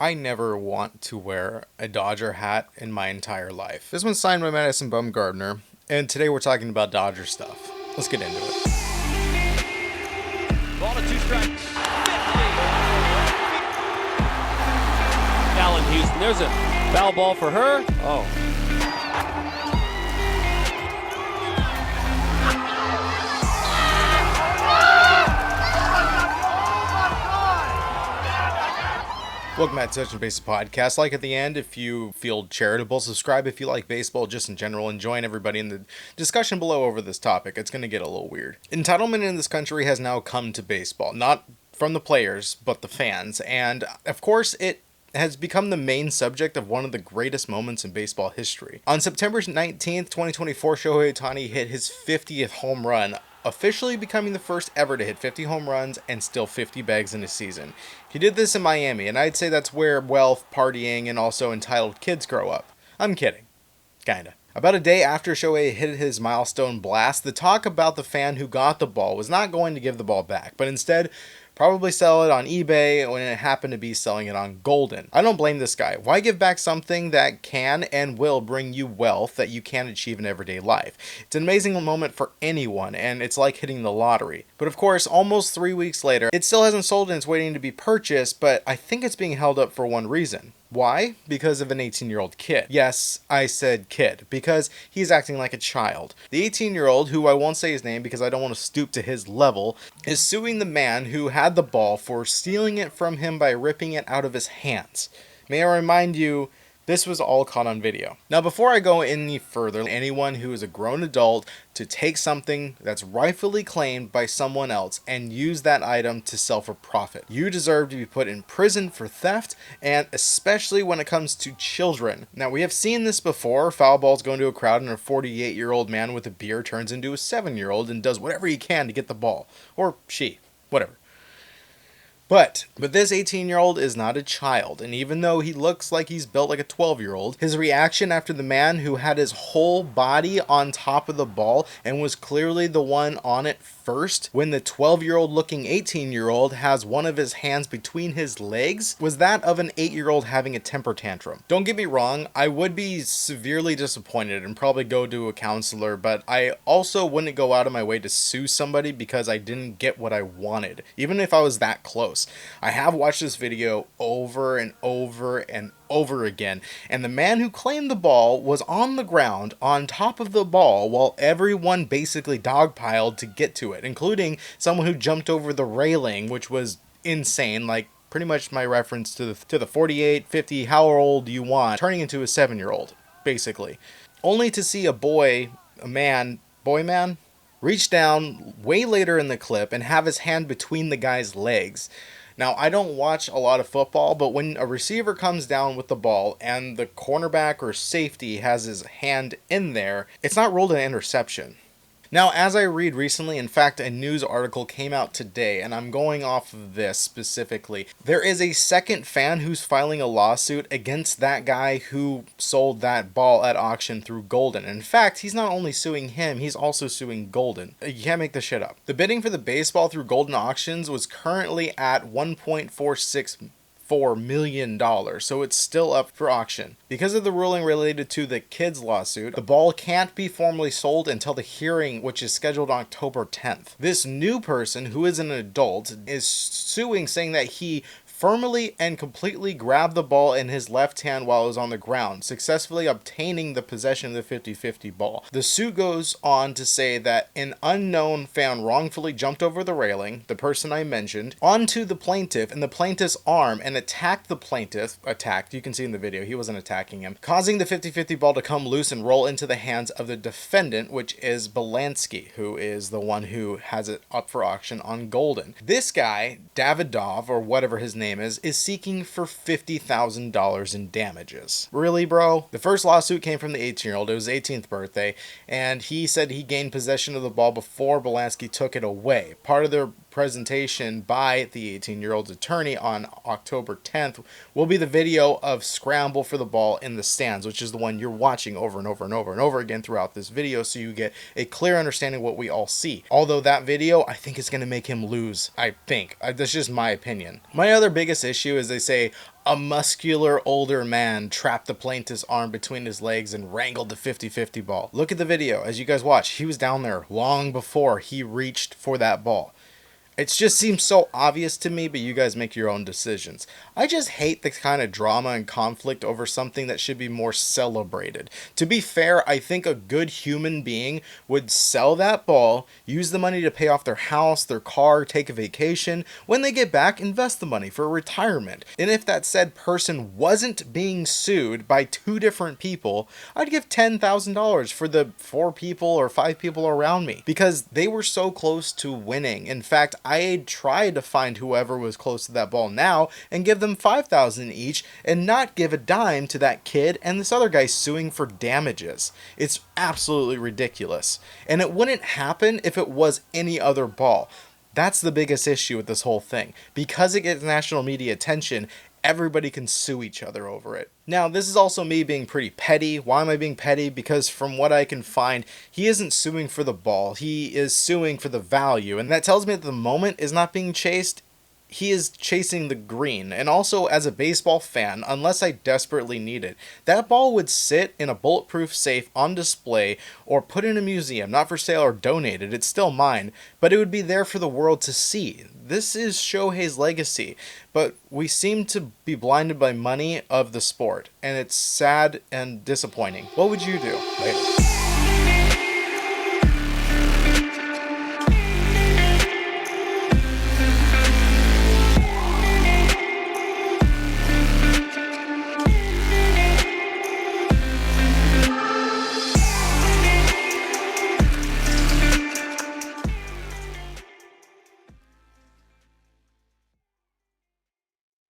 I never want to wear a Dodger hat in my entire life. This one's signed by Madison Bumgarner, and today we're talking about Dodger stuff. Let's get into it. Ball to 2 strikes. 50. Allen Houston, there's a foul ball for her. Oh. Welcome back to Touch and Base Podcast. Like at the end, if you feel charitable, subscribe if you like baseball just in general, and join everybody in the discussion below over this topic. It's going to get a little weird. Entitlement in this country has now come to baseball, not from the players, but the fans. And of course, it has become the main subject of one of the greatest moments in baseball history. On September 19th, 2024, Shohei Ohtani hit his 50th home run, officially becoming the first ever to hit 50 home runs and steal 50 bags in a season. He did this in Miami, and I'd say that's where wealth, partying, and also entitled kids grow up. I'm kidding. Kinda. About a day after Shohei hit his milestone blast, the talk about the fan who got the ball was not going to give the ball back, but instead probably sell it on eBay when it happened to be selling it on Goldin. I don't blame this guy. Why give back something that can and will bring you wealth that you can't achieve in everyday life? It's an amazing moment for anyone, and it's like hitting the lottery. But of course, almost 3 weeks later, it still hasn't sold and it's waiting to be purchased, but I think it's being held up for one reason. Why? Because of an 18-year-old kid. Yes, I said kid, because he's acting like a child. The 18-year-old, who I won't say his name because I don't want to stoop to his level, is suing the man who had the ball for stealing it from him by ripping it out of his hands. May I remind you, this was all caught on video. Now, before I go any further, anyone who is a grown adult to take something that's rightfully claimed by someone else and use that item to sell for profit, you deserve to be put in prison for theft, and especially when it comes to children. Now, we have seen this before. Foul balls go into a crowd and a 48-year-old man with a beer turns into a 7-year-old and does whatever he can to get the ball. Or she. Whatever. But this 18-year-old is not a child, and even though he looks like he's built like a 12-year-old, his reaction after the man who had his whole body on top of the ball and was clearly the one on it first, when the 12-year-old looking 18-year-old has one of his hands between his legs, was that of an 8-year-old having a temper tantrum. Don't get me wrong, I would be severely disappointed and probably go to a counselor, but I also wouldn't go out of my way to sue somebody because I didn't get what I wanted, even if I was that close. I have watched this video over and over and over again, and the man who claimed the ball was on the ground on top of the ball while everyone basically dogpiled to get to it, including someone who jumped over the railing, which was insane. Like, pretty much my reference to the 48, 50, how old you want, turning into a 7-year-old, basically. Only to see a boy man, reach down way later in the clip and have his hand between the guy's legs. Now, I don't watch a lot of football, but when a receiver comes down with the ball and the cornerback or safety has his hand in there, it's not ruled an interception. Now, as I read recently, in fact, a news article came out today, and I'm going off of this specifically. There is a second fan who's filing a lawsuit against that guy who sold that ball at auction through Goldin. In fact, he's not only suing him, he's also suing Goldin. You can't make this shit up. The bidding for the baseball through Goldin auctions was currently at $1.464 million, so it's still up for auction. Because of the ruling related to the kids lawsuit, the ball can't be formally sold until the hearing, which is scheduled on October 10th. This new person, who is an adult, is suing, saying that he firmly and completely grabbed the ball in his left hand while it was on the ground, successfully obtaining the possession of the 50-50 ball. The suit goes on to say that an unknown fan wrongfully jumped over the railing, the person I mentioned, onto the plaintiff and the plaintiff's arm and attacked the plaintiff, you can see in the video, he wasn't attacking him, causing the 50-50 ball to come loose and roll into the hands of the defendant, which is Belansky, who is the one who has it up for auction on Goldin. This guy, Davidov, or whatever his name is seeking for $50,000 in damages. Really, bro? The first lawsuit came from the 18-year-old. It was his 18th birthday, and he said he gained possession of the ball before Belansky took it away. Part of their presentation by the 18-year-old's attorney on October 10th will be the video of Scramble for the Ball in the Stands, which is the one you're watching over and over and over and over again throughout this video, so you get a clear understanding of what we all see. Although that video, I think, is going to make him lose. I think. That's just my opinion. My other biggest issue is they say a muscular older man trapped the plaintiff's arm between his legs and wrangled the 50-50 ball. Look at the video. As you guys watch, he was down there long before he reached for that ball. It just seems so obvious to me, but you guys make your own decisions. I just hate the kind of drama and conflict over something that should be more celebrated. To be fair, I think a good human being would sell that ball, use the money to pay off their house, their car, take a vacation. When they get back, invest the money for retirement. And if that said person wasn't being sued by two different people, I'd give $10,000 for the 4 people or 5 people around me, because they were so close to winning. In fact, I tried to find whoever was close to that ball now and give them $5,000 each and not give a dime to that kid and this other guy suing for damages. It's absolutely ridiculous. And it wouldn't happen if it was any other ball. That's the biggest issue with this whole thing. Because it gets national media attention, everybody can sue each other over it. Now, this is also me being pretty petty. Why am I being petty? Because from what I can find, he isn't suing for the ball. He is suing for the value. And that tells me that the moment is not being chased. He is chasing the green. And also, as a baseball fan, unless I desperately need it, that ball would sit in a bulletproof safe on display or put in a museum, not for sale or donated. It's still mine, but it would be there for the world to see. This is Shohei's legacy, but we seem to be blinded by money of the sport, and it's sad and disappointing. What would you do? Later.